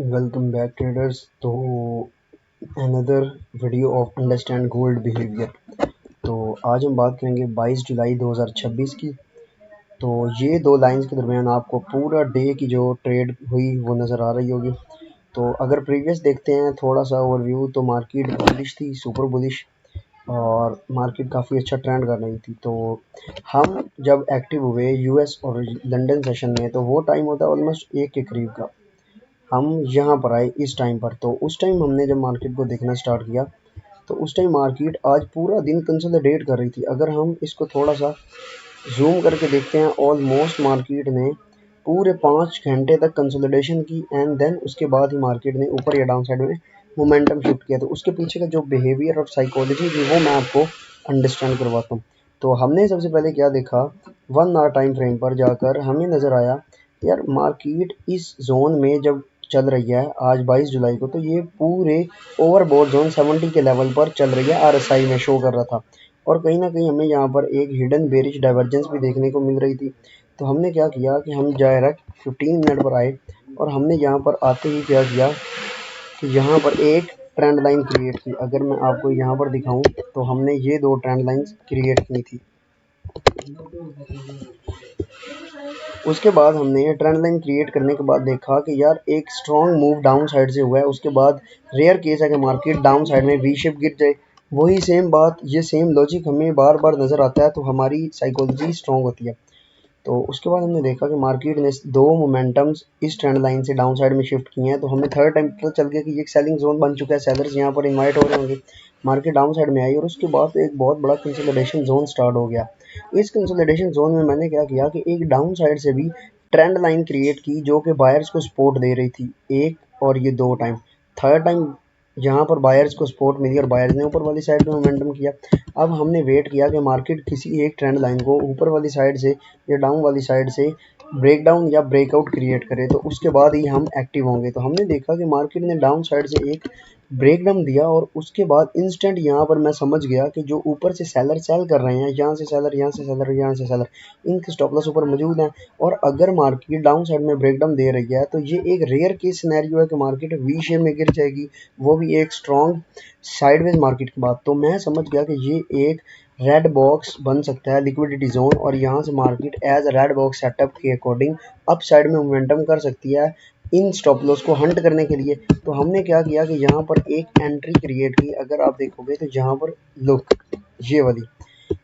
Welcome back traders. तो another video of understand gold behaviour. तो आज हम बात करेंगे 22 जुलाई 2026 की। तो ये दो लाइंस के दरमियान आपको पूरा डे की जो ट्रेड हुई वो नज़र आ रही होगी। तो अगर प्रीवियस देखते हैं थोड़ा सा ओवरव्यू, तो मार्केट बुलिश थी, सुपर बुलिश, और मार्केट काफ़ी अच्छा ट्रेंड कर रही थी। तो हम जब एक्टिव हुए यूएस और लंदन सेशन में, तो वो टाइम होता है ऑलमोस्ट 1 के करीब का। हम यहाँ पर आए इस टाइम पर। तो उस टाइम हमने जब मार्केट को देखना स्टार्ट किया, तो उस टाइम मार्केट आज पूरा दिन कंसोलिडेट कर रही थी। अगर हम इसको थोड़ा सा जूम करके देखते हैं, ऑलमोस्ट मार्केट ने पूरे 5 घंटे तक कंसोलिडेशन की, एंड देन उसके बाद ही मार्केट ने ऊपर या डाउन साइड में मोमेंटम शिफ्ट किया। तो उसके पीछे का जो बिहेवियर और साइकोलॉजी थी वो मैं आपको अंडरस्टैंड करवाता हूँ। तो हमने सबसे पहले क्या देखा, 1 आवर टाइम फ्रेम पर जाकर हमें नज़र आया यार मार्केट इस जोन में जब चल रही है आज 22 जुलाई को, तो ये पूरे ओवरबोट जोन 70 के लेवल पर चल रही है, आरएसआई में शो कर रहा था। और कहीं ना कहीं हमें यहाँ पर एक हिडन बेरिश डाइवर्जेंस भी देखने को मिल रही थी। तो हमने क्या किया कि हम डायरेक्ट 15 मिनट पर आए, और हमने यहाँ पर आते ही क्या किया कि यहाँ पर एक ट्रेंड लाइन क्रिएट की। अगर मैं आपको यहाँ पर दिखाऊं, तो हमने ये दो ट्रेंड लाइंस क्रिएट की थी। उसके बाद हमने ये ट्रेंड लाइन क्रिएट करने के बाद देखा कि यार एक स्ट्रॉन्ग मूव डाउन साइड से हुआ है। उसके बाद रेयर केस है कि मार्केट डाउन साइड में वी शेप गिर जाए। वही सेम बात, ये सेम लॉजिक हमें बार बार नज़र आता है, तो हमारी साइकोलॉजी स्ट्रॉन्ग होती है। तो उसके बाद हमने देखा कि मार्केट ने दो मोमेंटम्स इस ट्रेंड लाइन से डाउन साइड में शिफ्ट किए हैं। तो हमें थर्ड टाइम पता चल गया कि ये एक सेलिंग जोन बन चुका है, सेलर्स यहाँ पर इन्वाइट हो रहे होंगे। मार्केट डाउन साइड में आई और उसके बाद एक बहुत बड़ा कंसोलिडेशन जोन स्टार्ट हो गया। इस कंसोलिडेशन जोन में मैंने क्या किया कि एक डाउन साइड से भी ट्रेंड लाइन क्रिएट की जो कि बायर्स को सपोर्ट दे रही थी, एक और ये दो टाइम। थर्ड टाइम यहाँ पर बायर्स को सपोर्ट मिली और बायर्स ने ऊपर वाली साइड में मोमेंटम किया। अब हमने वेट किया कि मार्केट किसी एक ट्रेंड लाइन को ऊपर वाली साइड से या डाउन वाली साइड से ब्रेक डाउन या ब्रेकआउट क्रिएट करे, तो उसके बाद ही हम एक्टिव होंगे। तो हमने देखा कि मार्केट ने डाउन साइड से एक ब्रेक डाउन दिया, और उसके बाद इंस्टेंट यहाँ पर मैं समझ गया कि जो ऊपर से सेलर सेल कर रहे हैं, यहाँ से सेलर, यहाँ से सेलर, यहाँ से सेलर, इनके स्टॉप लॉस ऊपर मौजूद हैं। और अगर मार्केट डाउन साइड में ब्रेक डाउन दे रही है, तो ये एक रेयर केस सिनेरियो है कि मार्केट वी शेप में गिर जाएगी, वो भी एक स्ट्रॉन्ग साइडवेज मार्केट के बाद। तो मैं समझ गया कि ये एक रेड बॉक्स बन सकता है, लिक्विडिटी जोन, और यहाँ से market as red box setup के अकॉर्डिंग अप साइड में मोमेंटम कर सकती है इन स्टॉप लॉस को हंट करने के लिए। तो हमने क्या किया कि यहाँ पर एक एंट्री क्रिएट की। अगर आप देखोगे तो यहाँ पर लुक, ये वाली,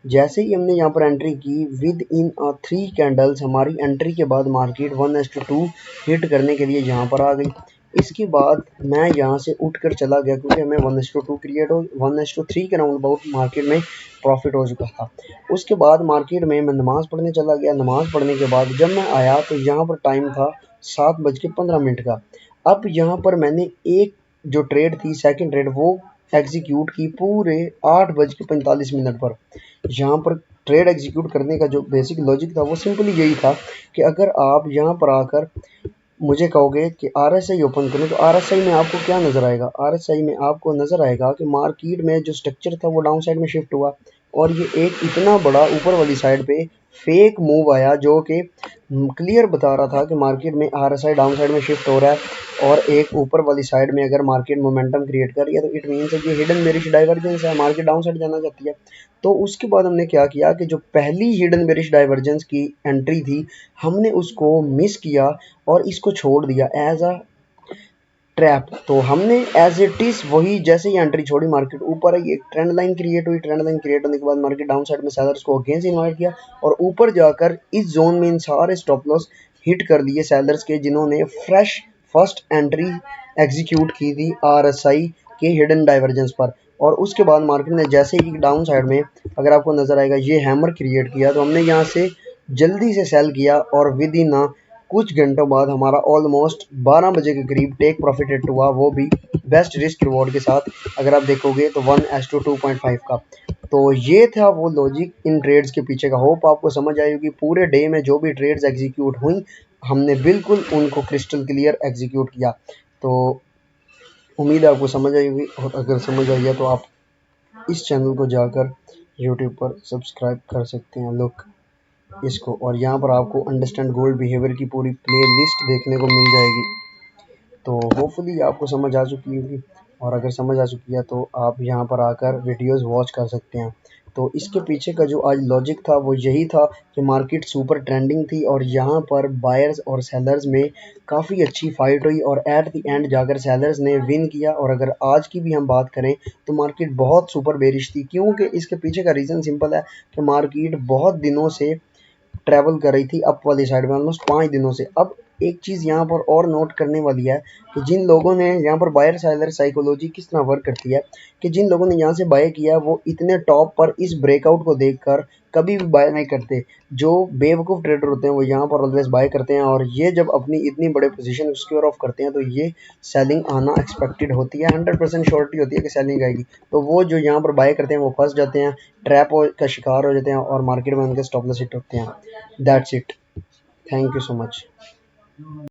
जैसे ही हमने यहाँ पर एंट्री की, विद इन 3 कैंडल्स हमारी एंट्री के बाद मार्केट 1:2 हिट करने के लिए यहाँ पर आ गई। इसके बाद मैं यहाँ से उठकर चला गया, क्योंकि हमें 1:2 क्रिएट हो 1:3 के राउंड अबाउट मार्केट में प्रॉफिट हो चुका था। उसके बाद मार्केट में मैं नमाज़ पढ़ने चला गया। नमाज़ पढ़ने के बाद जब मैं आया, तो यहाँ पर टाइम था 7:15 का। अब यहाँ पर मैंने एक जो ट्रेड थी, सेकंड ट्रेड, वो एग्जीक्यूट की पूरे 8:45 पर। यहाँ पर ट्रेड एग्जीक्यूट करने का जो बेसिक लॉजिक था वो सिंपली यही था कि अगर आप यहाँ पर आकर मुझे कहोगे कि आरएसआई ओपन करें, तो आरएसआई में आपको क्या नज़र आएगा? आरएसआई में आपको नज़र आएगा कि मार्केट में जो स्ट्रक्चर था वो डाउन साइड में शिफ्ट हुआ, और ये एक इतना बड़ा ऊपर वाली साइड पे फेक मूव आया जो कि क्लियर बता रहा था कि मार्केट में आरएसआई डाउन साइड में शिफ्ट हो रहा है। और एक ऊपर वाली साइड में अगर मार्केट मोमेंटम क्रिएट कर रही है, तो इट मीन्स ये हिडन बेरिश डाइवर्जेंस है, मार्केट डाउन साइड जाना चाहती है। तो उसके बाद हमने क्या किया कि जो पहली हिडन बेरिश डाइवर्जेंस की एंट्री थी, हमने उसको मिस किया और इसको छोड़ दिया एज अ ट्रैप। तो हमने एज इट इज वही, जैसे ही एंट्री छोड़ी मार्केट ऊपर आई, एक ट्रेंड लाइन क्रिएट हुई। ट्रेंड लाइन क्रिएट होने के बाद मार्केट डाउन साइड में सेलर्स को अगेंस्ट इन्वाइट किया, और ऊपर जाकर इस जोन में इन सारे स्टॉप लॉस हिट कर लिए सेलर्स के, जिन्होंने फ्रेश फर्स्ट एंट्री एग्जीक्यूट की थी आरएसआई के हिडन डाइवर्जेंस पर। और उसके बाद मार्केट ने जैसे ही डाउन साइड में, अगर आपको नजर आएगा, ये हैमर क्रिएट किया, तो हमने यहाँ से जल्दी से सेल किया, और विद इन कुछ घंटों बाद हमारा ऑलमोस्ट 12 बजे के करीब टेक प्रॉफिट हिट हुआ, वो भी बेस्ट रिस्क रिवॉर्ड के साथ। अगर आप देखोगे तो 1:2.5 का। तो ये था वो लॉजिक इन ट्रेड्स के पीछे का। होप आपको समझ आई होगी। पूरे डे में जो भी ट्रेड्स एग्जीक्यूट हुई, हमने बिल्कुल उनको क्रिस्टल क्लियर एग्जीक्यूट किया। तो उम्मीद है आपको समझ आई होगी, और अगर समझ आई है तो आप इस चैनल को जाकर यूट्यूब पर सब्सक्राइब कर सकते हैं, लुक इसको। और यहाँ पर आपको अंडरस्टैंड गोल्ड बिहेवियर की पूरी प्ले लिस्ट देखने को मिल जाएगी। तो होपफुली आपको समझ आ चुकी होगी, और अगर समझ आ चुकी है तो आप यहाँ पर आकर वीडियोस वॉच कर सकते हैं। तो इसके पीछे का जो आज लॉजिक था वो यही था कि मार्केट सुपर ट्रेंडिंग थी और यहाँ पर बायर्स और सेलर्स में काफ़ी अच्छी फाइट हुई और एट द एंड जाकर सेलर्स ने विन किया। और अगर आज की भी हम बात करें तो मार्केट बहुत सुपर बेरिश थी, क्योंकि इसके पीछे का रीज़न सिंपल है कि मार्केट बहुत दिनों से ट्रैवल कर रही थी अप वाली साइड में, ऑलमोस्ट 5 दिनों से। अब एक चीज़ यहाँ पर और नोट करने वाली है कि जिन लोगों ने यहाँ पर बायर सेलर साइकोलॉजी किस तरह वर्क करती है, कि जिन लोगों ने यहाँ से बाय किया वो इतने टॉप पर इस ब्रेकआउट को देखकर कभी भी बाय नहीं करते। जो बेवकूफ़ ट्रेडर होते हैं वो यहाँ पर ऑलवेज बाय करते हैं, और ये जब अपनी इतनी बड़े पोजीशन सिक्योर ऑफ करते हैं तो ये सेलिंग आना एक्सपेक्टेड होती है, 100% श्योरिटी होती है कि सेलिंग आएगी। तो वो जो यहाँ पर बाय करते हैं वो फंस जाते हैं, ट्रैप का शिकार हो जाते हैं और मार्केट में उनके स्टॉप लॉस हिट होते हैं। That's it. Thank you so much.